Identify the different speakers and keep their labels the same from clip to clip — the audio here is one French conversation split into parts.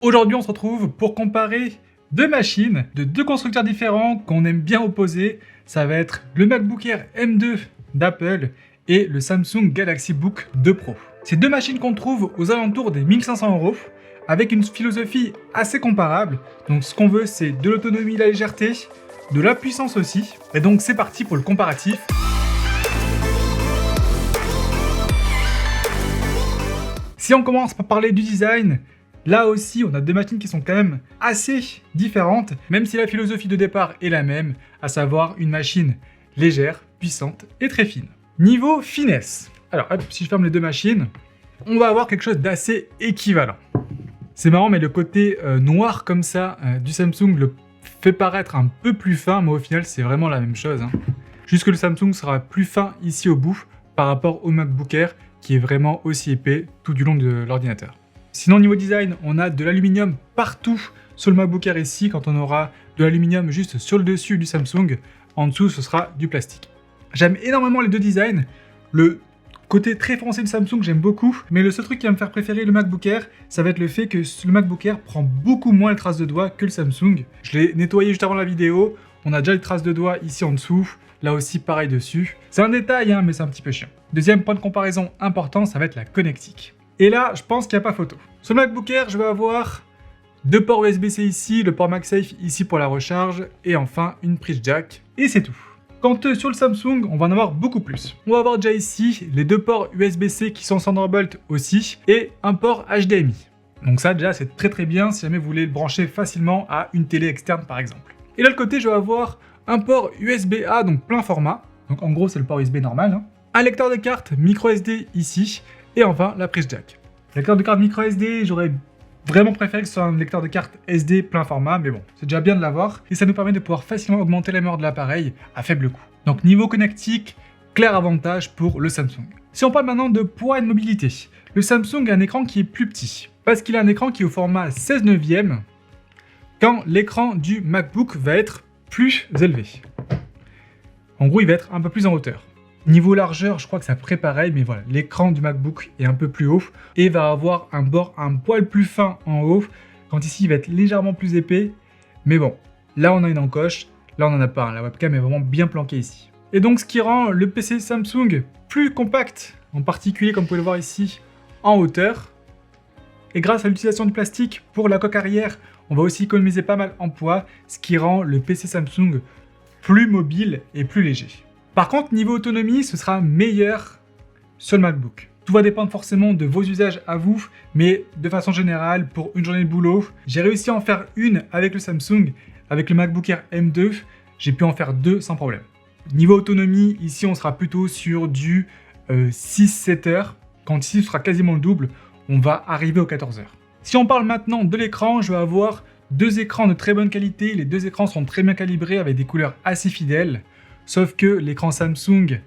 Speaker 1: Aujourd'hui, on se retrouve pour comparer deux machines de deux constructeurs différents qu'on aime bien opposer. Ça va être le MacBook Air M2 d'Apple et le Samsung Galaxy Book 2 Pro. Ces deux machines qu'on trouve aux alentours des 1500 € avec une philosophie assez comparable. Donc ce qu'on veut, c'est de l'autonomie, la légèreté, de la puissance aussi. Et donc c'est parti pour le comparatif. Si on commence par parler du design, là aussi, on a deux machines qui sont quand même assez différentes, même si la philosophie de départ est la même, à savoir une machine légère, puissante et très fine. Niveau finesse, alors hop, si je ferme les deux machines, on va avoir quelque chose d'assez équivalent. C'est marrant, mais le côté noir comme ça du Samsung le fait paraître un peu plus fin, mais au final, c'est vraiment la même chose. Juste que le Samsung sera plus fin ici au bout par rapport au MacBook Air, qui est vraiment aussi épais tout du long de l'ordinateur. Sinon, niveau design, on a de l'aluminium partout sur le MacBook Air ici, quand on aura de l'aluminium juste sur le dessus du Samsung. En dessous, ce sera du plastique. J'aime énormément les deux designs. Le côté très foncé de Samsung, j'aime beaucoup. Mais le seul truc qui va me faire préférer le MacBook Air, ça va être le fait que le MacBook Air prend beaucoup moins les traces de doigts que le Samsung. Je l'ai nettoyé juste avant la vidéo. On a déjà les traces de doigts ici en dessous. Là aussi, pareil dessus. C'est un détail, mais c'est un petit peu chiant. Deuxième point de comparaison important, ça va être la connectique. Et là, je pense qu'il n'y a pas photo. Sur le MacBook Air, je vais avoir deux ports USB-C ici, le port MagSafe ici pour la recharge, et enfin une prise jack, et c'est tout. Quant sur le Samsung, on va en avoir beaucoup plus. On va avoir déjà ici les deux ports USB-C qui sont Thunderbolt aussi, et un port HDMI. Donc ça déjà c'est très bien si jamais vous voulez le brancher facilement à une télé externe par exemple. Et de l'autre côté, je vais avoir un port USB-A, donc plein format, donc en gros c'est le port USB normal, un lecteur de carte micro SD ici, et enfin la prise jack. Le lecteur de carte micro SD, j'aurais vraiment préféré que ce soit un lecteur de carte SD plein format, mais bon, c'est déjà bien de l'avoir, et ça nous permet de pouvoir facilement augmenter la mémoire de l'appareil à faible coût. Donc niveau connectique, clair avantage pour le Samsung. Si on parle maintenant de poids et de mobilité, le Samsung a un écran qui est plus petit, parce qu'il a un écran qui est au format 16 neuvième, quand l'écran du MacBook va être plus élevé. En gros, il va être un peu plus en hauteur. Niveau largeur, je crois que ça ferait pareil, mais voilà, l'écran du MacBook est un peu plus haut et va avoir un bord un poil plus fin en haut, quand ici il va être légèrement plus épais. Mais bon, là on a une encoche, là on en a pas, la webcam est vraiment bien planquée ici. Et donc ce qui rend le PC Samsung plus compact, en particulier comme vous pouvez le voir ici, en hauteur. Et grâce à l'utilisation du plastique pour la coque arrière, on va aussi économiser pas mal en poids, ce qui rend le PC Samsung plus mobile et plus léger. Par contre, niveau autonomie, ce sera meilleur sur le MacBook. Tout va dépendre forcément de vos usages à vous, mais de façon générale, pour une journée de boulot, j'ai réussi à en faire une avec le Samsung, avec le MacBook Air M2, j'ai pu en faire deux sans problème. Niveau autonomie, ici on sera plutôt sur du 6-7 heures, quand ici ce sera quasiment le double, on va arriver aux 14 heures. Si on parle maintenant de l'écran, je vais avoir deux écrans de très bonne qualité, les deux écrans sont très bien calibrés avec des couleurs assez fidèles. Sauf que l'écran Samsung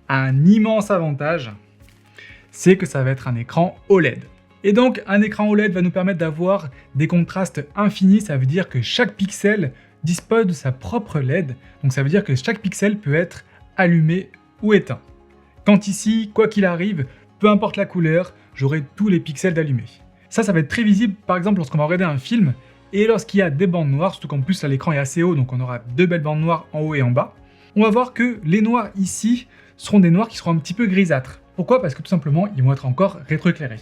Speaker 1: a un immense avantage, c'est que ça va être un écran OLED. Et donc un écran OLED va nous permettre d'avoir des contrastes infinis, ça veut dire que chaque pixel dispose de sa propre LED, donc ça veut dire que chaque pixel peut être allumé ou éteint. Quand ici, quoi qu'il arrive, peu importe la couleur, j'aurai tous les pixels d'allumés. Ça va être très visible par exemple lorsqu'on va regarder un film, et lorsqu'il y a des bandes noires, surtout qu'en plus là l'écran est assez haut, donc on aura deux belles bandes noires en haut et en bas. On va voir que les noirs ici seront des noirs qui seront un petit peu grisâtres. Pourquoi? Parce que tout simplement, ils vont être encore rétroéclairés.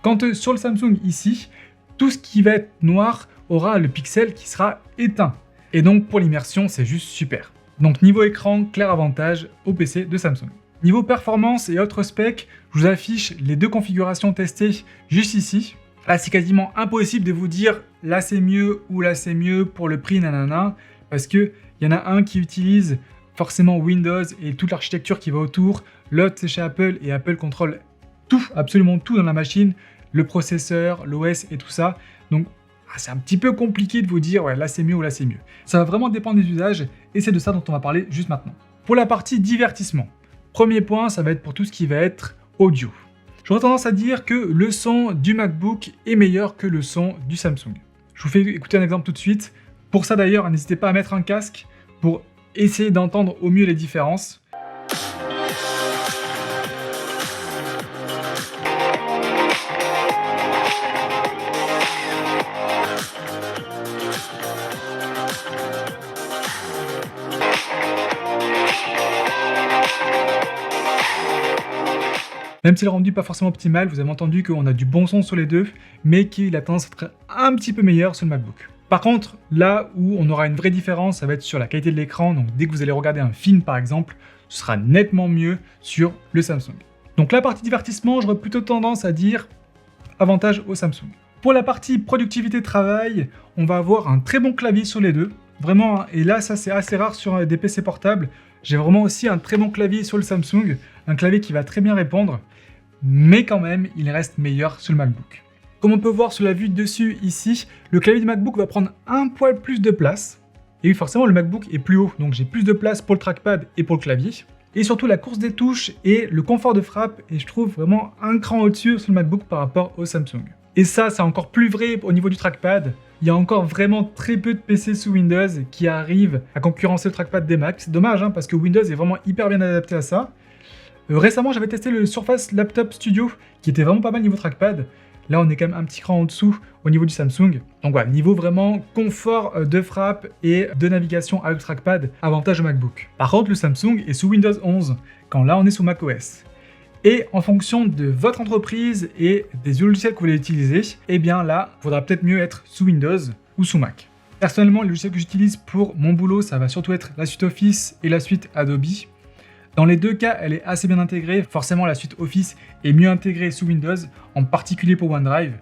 Speaker 1: Quand sur le Samsung ici, tout ce qui va être noir aura le pixel qui sera éteint. Et donc pour l'immersion, c'est juste super. Donc niveau écran, clair avantage au PC de Samsung. Niveau performance et autres specs, je vous affiche les deux configurations testées juste ici. Là, c'est quasiment impossible de vous dire là c'est mieux ou là c'est mieux pour le prix, nanana, parce qu'il y en a un qui utilise forcément Windows et toute l'architecture qui va autour. L'autre c'est chez Apple et Apple contrôle tout, absolument tout dans la machine, le processeur, l'OS et tout ça. Donc c'est un petit peu compliqué de vous dire ouais là c'est mieux ou là c'est mieux. Ça va vraiment dépendre des usages et c'est de ça dont on va parler juste maintenant. Pour la partie divertissement, premier point ça va être pour tout ce qui va être audio. J'aurais tendance à dire que le son du MacBook est meilleur que le son du Samsung. Je vous fais écouter un exemple tout de suite. Pour ça d'ailleurs, n'hésitez pas à mettre un casque pour essayer d'entendre au mieux les différences. Même si le rendu n'est pas forcément optimal, vous avez entendu qu'on a du bon son sur les deux, mais qu'il a tendance à être un petit peu meilleur sur le MacBook. Par contre, là où on aura une vraie différence, ça va être sur la qualité de l'écran. Donc dès que vous allez regarder un film par exemple, ce sera nettement mieux sur le Samsung. Donc la partie divertissement, j'aurais plutôt tendance à dire avantage au Samsung. Pour la partie productivité travail, on va avoir un très bon clavier sur les deux. Vraiment, hein, et là ça c'est assez rare sur des PC portables. J'ai vraiment aussi un très bon clavier sur le Samsung, un clavier qui va très bien répondre, mais quand même il reste meilleur sur le MacBook. Comme on peut voir sur la vue de dessus ici, le clavier du MacBook va prendre un poil plus de place. Et oui, forcément, le MacBook est plus haut, donc j'ai plus de place pour le trackpad et pour le clavier. Et surtout, la course des touches et le confort de frappe est, je trouve, vraiment un cran au-dessus sur le MacBook par rapport au Samsung. Et ça, c'est encore plus vrai au niveau du trackpad. Il y a encore vraiment très peu de PC sous Windows qui arrivent à concurrencer le trackpad des Macs. C'est dommage, hein, parce que Windows est vraiment hyper bien adapté à ça. Récemment, j'avais testé le Surface Laptop Studio, qui était vraiment pas mal niveau trackpad. Là, on est quand même un petit cran en dessous au niveau du Samsung. Donc voilà, niveau vraiment confort de frappe et de navigation avec le trackpad, avantage au MacBook. Par contre, le Samsung est sous Windows 11, quand là, on est sous macOS. Et en fonction de votre entreprise et des logiciels que vous voulez utiliser, eh bien là, il faudra peut-être mieux être sous Windows ou sous Mac. Personnellement, les logiciels que j'utilise pour mon boulot, ça va surtout être la suite Office et la suite Adobe. Dans les deux cas, elle est assez bien intégrée. Forcément, la suite Office est mieux intégrée sous Windows, en particulier pour OneDrive.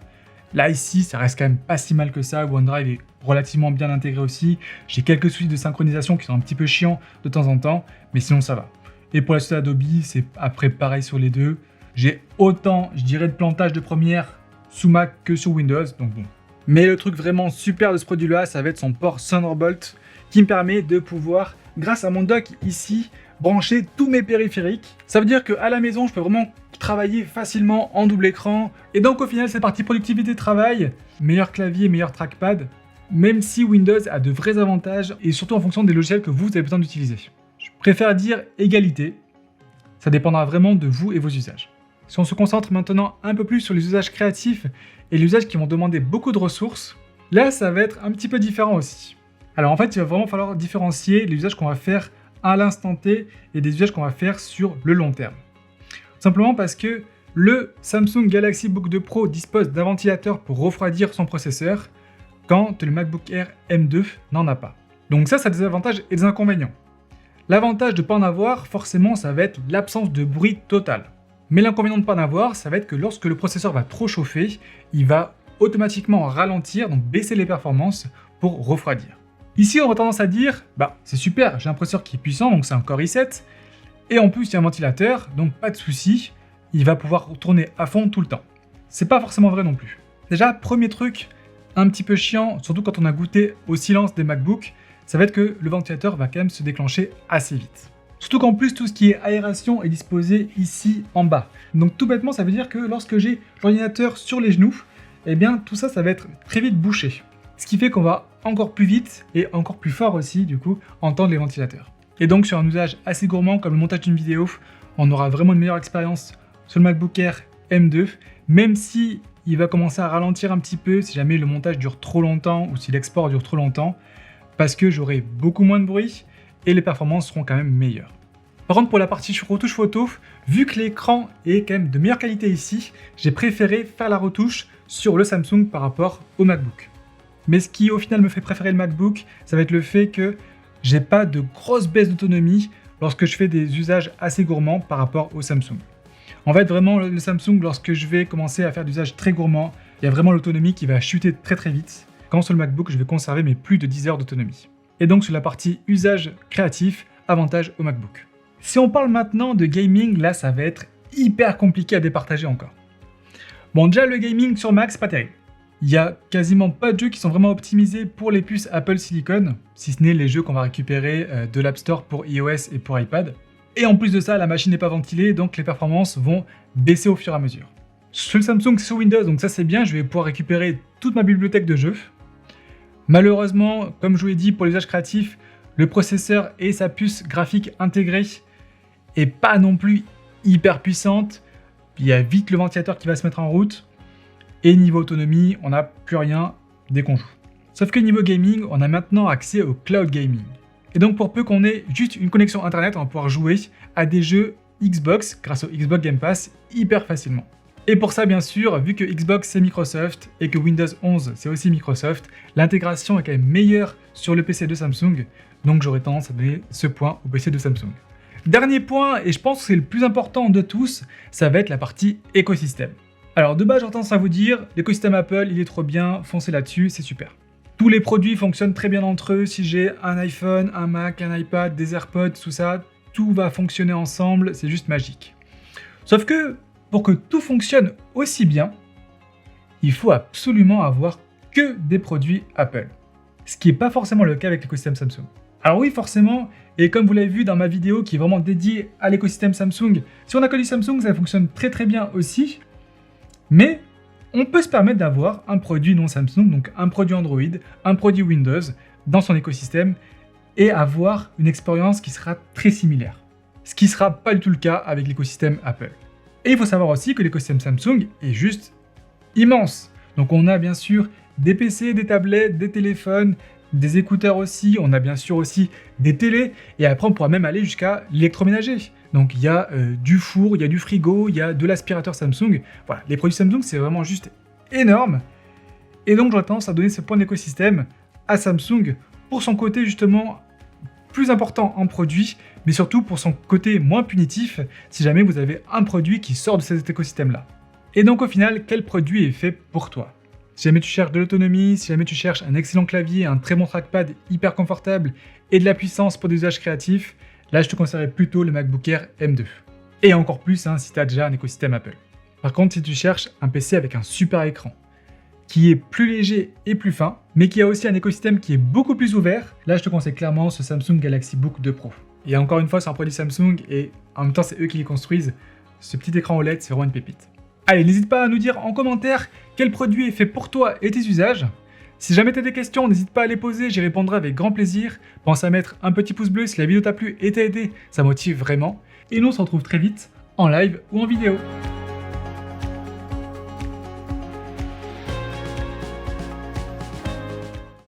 Speaker 1: Là, ici, ça reste quand même pas si mal que ça. OneDrive est relativement bien intégré aussi. J'ai quelques soucis de synchronisation qui sont un petit peu chiants de temps en temps, mais sinon, ça va. Et pour la suite Adobe, c'est après pareil sur les deux. J'ai autant, je dirais, de plantage de première sous Mac que sur Windows, donc bon. Mais le truc vraiment super de ce produit-là, ça va être son port Thunderbolt, qui me permet de pouvoir, grâce à mon dock ici, brancher tous mes périphériques. Ça veut dire qu'à la maison, je peux vraiment travailler facilement en double écran. Et donc au final, cette partie productivité travail, meilleur clavier, meilleur trackpad, même si Windows a de vrais avantages, et surtout en fonction des logiciels que vous avez besoin d'utiliser. Je préfère dire égalité, ça dépendra vraiment de vous et vos usages. Si on se concentre maintenant un peu plus sur les usages créatifs et les usages qui vont demander beaucoup de ressources, là ça va être un petit peu différent aussi. Alors en fait, il va vraiment falloir différencier les usages qu'on va faire à l'instant T et des usages qu'on va faire sur le long terme. Simplement parce que le Samsung Galaxy Book 2 Pro dispose d'un ventilateur pour refroidir son processeur, quand le MacBook Air M2 n'en a pas. Donc ça a des avantages et des inconvénients. L'avantage de ne pas en avoir, forcément, ça va être l'absence de bruit total. Mais l'inconvénient de ne pas en avoir, ça va être que lorsque le processeur va trop chauffer, il va automatiquement ralentir, donc baisser les performances pour refroidir. Ici, on a tendance à dire, c'est super, j'ai un processeur qui est puissant, donc c'est un Core i7, et en plus il y a un ventilateur, donc pas de souci, il va pouvoir tourner à fond tout le temps. C'est pas forcément vrai non plus. Déjà, premier truc, un petit peu chiant, surtout quand on a goûté au silence des MacBooks, ça va être que le ventilateur va quand même se déclencher assez vite. Surtout qu'en plus, tout ce qui est aération est disposé ici en bas. Donc tout bêtement, ça veut dire que lorsque j'ai l'ordinateur sur les genoux, eh bien tout ça, ça va être très vite bouché. Ce qui fait qu'on va encore plus vite et encore plus fort aussi, du coup, entendre les ventilateurs. Et donc sur un usage assez gourmand comme le montage d'une vidéo, on aura vraiment une meilleure expérience sur le MacBook Air M2, même si il va commencer à ralentir un petit peu si jamais le montage dure trop longtemps ou si l'export dure trop longtemps, parce que j'aurai beaucoup moins de bruit et les performances seront quand même meilleures. Par contre, pour la partie retouche photo, vu que l'écran est quand même de meilleure qualité ici, j'ai préféré faire la retouche sur le Samsung par rapport au MacBook. Mais ce qui au final me fait préférer le MacBook, ça va être le fait que j'ai pas de grosse baisse d'autonomie lorsque je fais des usages assez gourmands par rapport au Samsung. En fait, vraiment, le Samsung, lorsque je vais commencer à faire des usages très gourmands, il y a vraiment l'autonomie qui va chuter très très vite. Quand sur le MacBook, je vais conserver mes plus de 10 heures d'autonomie. Et donc sur la partie usage créatif, avantage au MacBook. Si on parle maintenant de gaming, là ça va être hyper compliqué à départager encore. Bon, déjà le gaming sur Mac, c'est pas terrible. Il n'y a quasiment pas de jeux qui sont vraiment optimisés pour les puces Apple Silicon, si ce n'est les jeux qu'on va récupérer de l'App Store pour iOS et pour iPad. Et en plus de ça, la machine n'est pas ventilée, donc les performances vont baisser au fur et à mesure. Sur le Samsung, c'est sur Windows, donc ça c'est bien, je vais pouvoir récupérer toute ma bibliothèque de jeux. Malheureusement, comme je vous l'ai dit, pour l'usage créatif, le processeur et sa puce graphique intégrée est pas non plus hyper puissante. Il y a vite le ventilateur qui va se mettre en route. Et niveau autonomie, on n'a plus rien dès qu'on joue. Sauf que niveau gaming, on a maintenant accès au cloud gaming. Et donc pour peu qu'on ait juste une connexion internet, on va pouvoir jouer à des jeux Xbox grâce au Xbox Game Pass hyper facilement. Et pour ça, bien sûr, vu que Xbox c'est Microsoft et que Windows 11 c'est aussi Microsoft, l'intégration est quand même meilleure sur le PC de Samsung, donc j'aurais tendance à donner ce point au PC de Samsung. Dernier point, et je pense que c'est le plus important de tous, ça va être la partie écosystème. Alors de base, j'ai tendance à vous dire, l'écosystème Apple, il est trop bien, foncez là-dessus, c'est super. Tous les produits fonctionnent très bien entre eux, si j'ai un iPhone, un Mac, un iPad, des AirPods, tout ça, tout va fonctionner ensemble, c'est juste magique. Sauf que, pour que tout fonctionne aussi bien, il faut absolument avoir que des produits Apple. Ce qui n'est pas forcément le cas avec l'écosystème Samsung. Alors oui, forcément, et comme vous l'avez vu dans ma vidéo qui est vraiment dédiée à l'écosystème Samsung, si on a que du Samsung, ça fonctionne très très bien aussi, mais on peut se permettre d'avoir un produit non Samsung, donc un produit Android, un produit Windows dans son écosystème, et avoir une expérience qui sera très similaire. Ce qui ne sera pas du tout le cas avec l'écosystème Apple. Et il faut savoir aussi que l'écosystème Samsung est juste immense. Donc on a bien sûr des PC, des tablettes, des téléphones, des écouteurs aussi, on a bien sûr aussi des télés, et après on pourra même aller jusqu'à l'électroménager. Donc il y a du four, il y a du frigo, il y a de l'aspirateur Samsung. Voilà, les produits Samsung c'est vraiment juste énorme. Et donc j'aurais tendance à donner ce point d'écosystème à Samsung pour son côté justement plus important en produit, mais surtout pour son côté moins punitif si jamais vous avez un produit qui sort de cet écosystème-là. Et donc au final, quel produit est fait pour toi? Si jamais tu cherches de l'autonomie, si jamais tu cherches un excellent clavier, un très bon trackpad hyper confortable et de la puissance pour des usages créatifs, là je te conseillerais plutôt le MacBook Air M2. Et encore plus si tu as déjà un écosystème Apple. Par contre, si tu cherches un PC avec un super écran, qui est plus léger et plus fin, mais qui a aussi un écosystème qui est beaucoup plus ouvert, là je te conseille clairement ce Samsung Galaxy Book 2 Pro. Et encore une fois, c'est un produit Samsung et en même temps c'est eux qui les construisent. Ce petit écran OLED, c'est vraiment une pépite. Allez, n'hésite pas à nous dire en commentaire quel produit est fait pour toi et tes usages. Si jamais tu as des questions, n'hésite pas à les poser, j'y répondrai avec grand plaisir. Pense à mettre un petit pouce bleu si la vidéo t'a plu et t'a aidé, ça motive vraiment. Et nous on se retrouve très vite en live ou en vidéo.